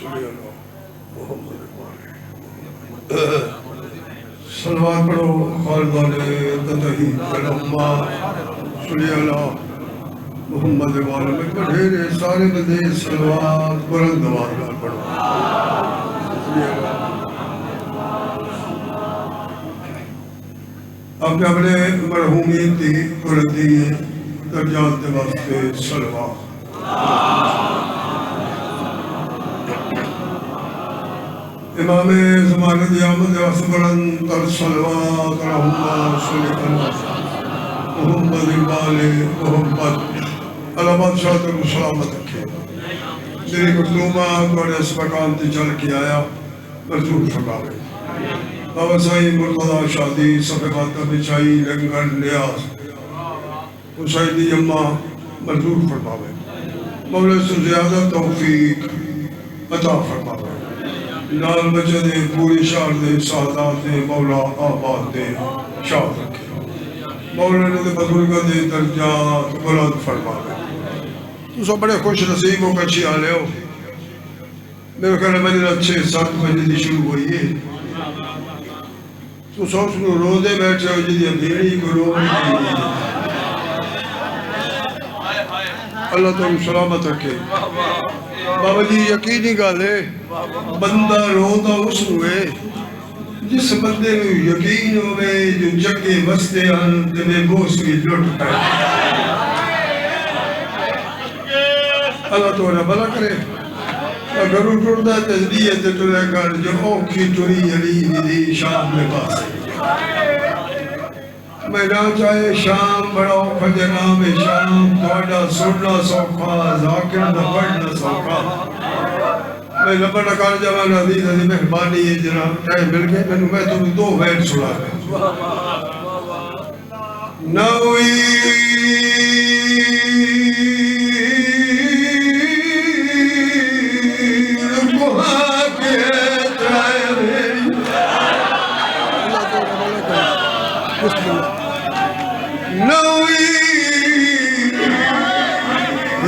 सलवात पढ़ो खालिदान ततही अल्लाहुम्मा सल्ली अला मोहम्मद वाले में ढेरे सारे बंदे सलवात बुलंद आवाज में पढ़ो। अपने अपने मरहूमियत की बुलंदी दर्जात के वास्ते सलवात। इमामे ज़माने की आमद वास्ते बुलंद तर सलवात अल्लाहुम्मा सल्ली अला मोहम्मद वाले मोहम्मद अल्लाह बादशाह तक सलामत रखे। मेरी मखदूमा थोड़े इस मकाम से चल के आया मजदूर फरमावे। बाबा साईं मुर्तज़ा शादी सफ़ेबाता बिछाई लंगर न्याज हुसैनी अम्मा मजदूर फरमावे। मौला से ज़्यादा तौफीक अता फरमावे। नाल बचे दे पूरी शहर दे सादात दे मौला आबाद दे शाद रखे। मौला ने बुजुर्गों दे दर्जात बुलंद फरमावे। तुम सब बड़े खुश नसीब हो कच्ची आ रहे हो। मेरे ख्याल में 6-7 बजे की शुरू हुई है। तो सोच लो रोजे बैठे हो जी भेड़ी को रो अल्लाह तुम सलामत रखे। बाबा जी यकीनी गल है बंदा रोता उस है जिस बंदे को यकीन होवे जो जगे वसते हैं जिन्हें बोस की लुट है। अल्लाह तोरा भला करे। अगर टुरदा तजदीए ते टुरे कर जो औखी टुरी अली दी शाम में पास मैं ना चाहे शाम बड़ा औखा जनाब शाम थोड़ा सुनना सौखा जाकिर दा पढ़ना सौखा। मैं लबड़ कर जावा नदी नदी मेहरबानी है जनाब टाइम मिल गया मैंने मैं तुम्हें 2 बैठ सुना नवी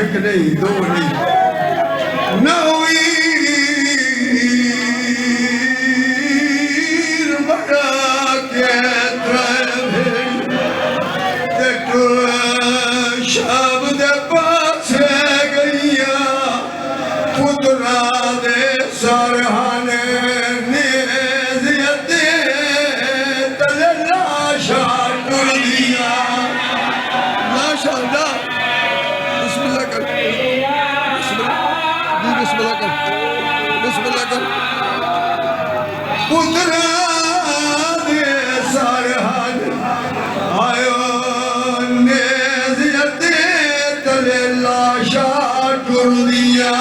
एक नहीं 2 नहीं नवीर बड़ा के शाम दे पासे गईया पुत्रा दे सरहाने नेज़ियते तले लाशा टुर दिया। माशाअल्लाह बिस्मिल्लाह कर बिस्मिल्लाह कर पुत्रा दे सरहाने आयो नेज़ियते तले लाशा टुर दिया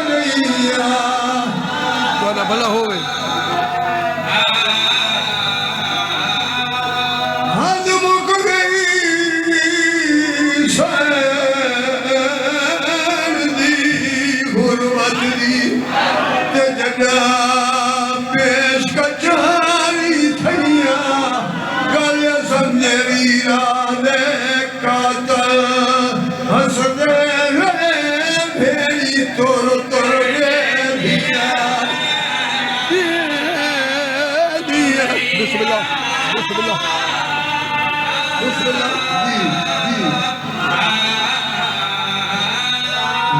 रैया। तो भला हो गई हद मुक गई शहर दी गुरबत दी ते जड़ा पेश कचारी थैया गल समझे वीरा दे कातल हंसदे रहे भेड़ी तुर तुर दिया। बिस्मिल्लाह बिस्मिल्लाह बिस्मिल्लाह जी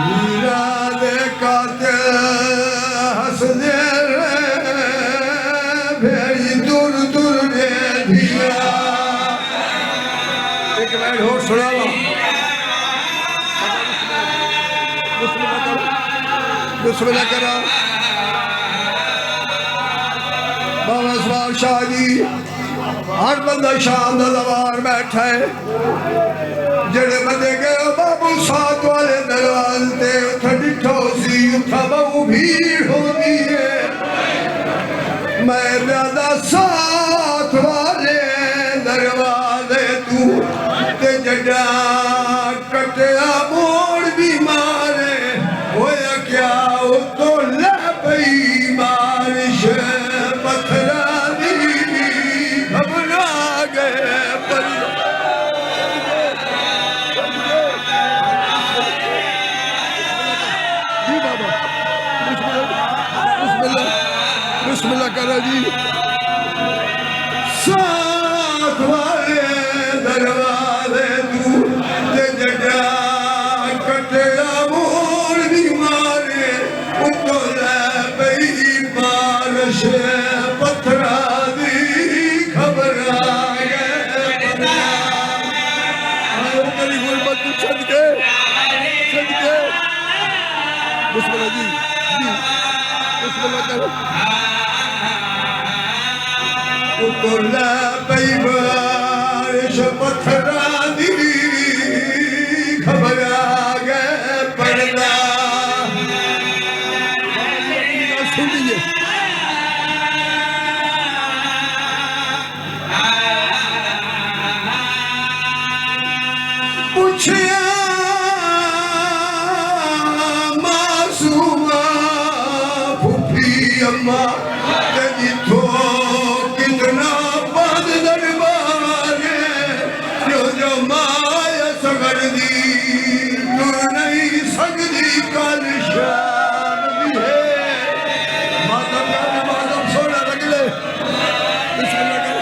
वीरा दे कातल हंसदे रहे भेड़ी तुर तुर दिया। एक लाइन और सुना लो बिस्मिल्लाह करो। बाबा सवाल शाह जी हर बंदा शाम का दरबार बैठा है जेड़े बंदे गए बाबू साथ वाले दरबार ते उत्थे डिठो सी उत्थे बहु भीड़ होती है। मैं ज्यादा साथ वाले दरवाजे तू ते जड़ा कटिया मोड़ भी मारे होया क्या तो ले पई बारिश पत्थरा दी घबरा गए बिस्मिल्लाह करो जी। साथ वाले दरवाजे तू ते जड़ा कटड़ा मोर दी मारे उतोले पई बारिश पत्थरा दी खबर आ गए आयो तेरी गुरबत तू छड़ के बिस्मिल्लाह जी बिस्मिल्लाह करो उतोले पई बारिश पत्थरा दी खबर आ गए पड़दा सुन लीजिए पूछिया मासूमा फूफी अम्मा तेरी तो कितना बद दरबार जो माया सगर दी तू नहीं सकती कल शाम भी है मातम सोना लगले बिस्मिल्लाह कर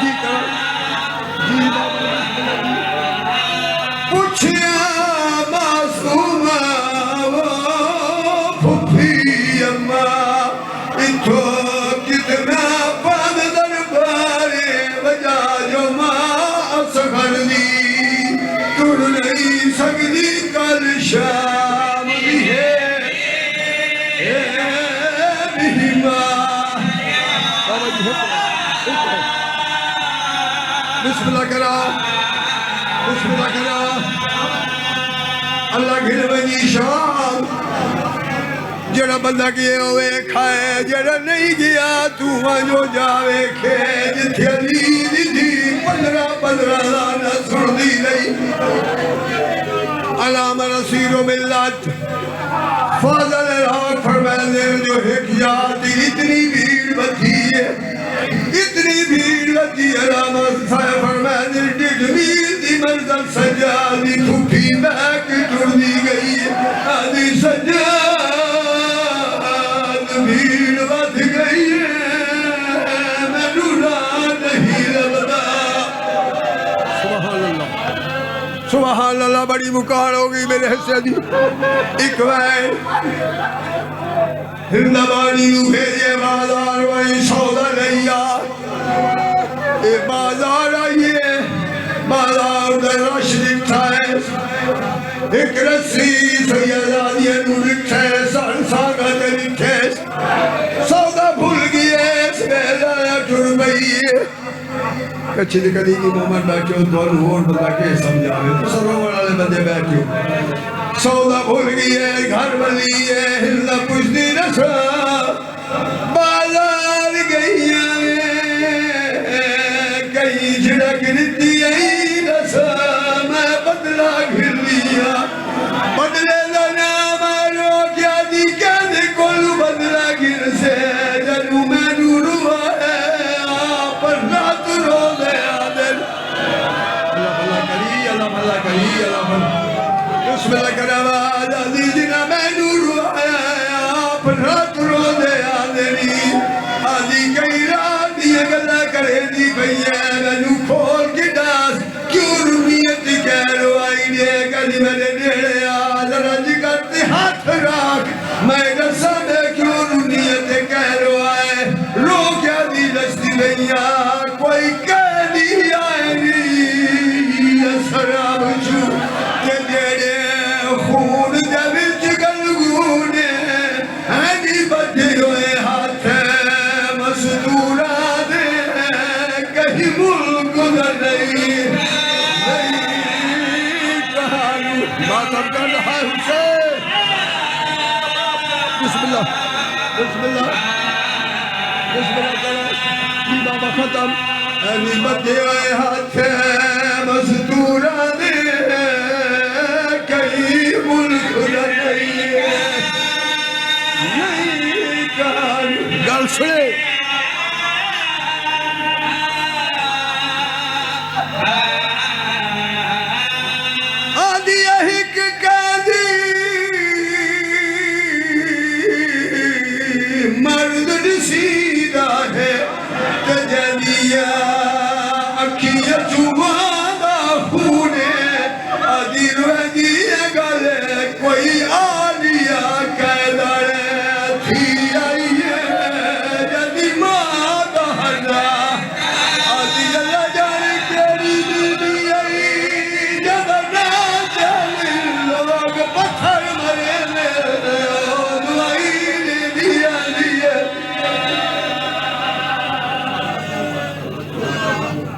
जी करो जी बाबा पूछिया मासूमा वो फूफी अम्मा इथो कितना बद दरबारे वजा जो मां सगर दी तू नहीं सकती कल शाम भी है बाबा जी बिस्मिल्लाह करा अल्लाह गिर वजी शाम जड़ा बंदा गया होवे खाए जड़ा नहीं गया तू जो जावे खे जिथे अली दी 15 लाना सुनदी नहीं अलाम रसीलो मिल्लत फाज़ल रात फरमाते जो एक याद इतनी भीड़ बची है अलाम साहब फरमाते डिडवीर दी मंजिल सजादी फूफी बैक टुरदी गई आदि सजाद भीड़ बच गई मैनू ना नहीं लभदा सुभान अल्लाह बड़ी मुकार हो गई मेरे हिस्से दी एक बार हिंदबानी भेजे बाजार वही सौदा लिया ये बाजार आइए बाजार उधर रश दिखता है एक रस्सी सैयदादिया नू लिखे सागा ते लिखे सौदा भूल गए इसमें टुर गई कच्ची दी कदी की मोहम्मद बैठो दोनों और बंदा के समझावे तो सरोवर वाले बंदे बैठो सौदा भूल गई है घर वाली है हिल्ला पुछदी रसा बाजार गई कई झड़क दी रसा मैं बदला घिर लिया बदले दा नाम रोकिया दी कहने कोल बदला घिर से जरू मैनू रुवाए पर रात रो दे आदर अल्लाह भला करी बिस्मिल्लाह करवा दादी जिना मैनू रुवाए पर रात रो दे आदरी आदि कई रात दी गल्ला करे दी भैया मैनू खोल के दास क्यों रुनियत कह रोई दे कदी मेरे नेड़े आ जरा जिगर ते हाथ रख मैं दसा मैं क्यों रुनियत कह रोए रो क्या दी दस्ती भैया कोई कह दी आएगी शराब छू के जेड़े खून दे विच गलगूने हैनी बजे होए हाथ मजदूरा दे कहीं मुल्क नहीं कहानी मातम कर रहा है बिस्मिल्लाह करो जी बाबा खत्म हैनी बजे होए हाथ मजदूरा दे कहीं मुल्क नहीं कहानी गल सुने आदि हिक कहदी Kiya chumada hune adirvediye gale koi aliya kadare thi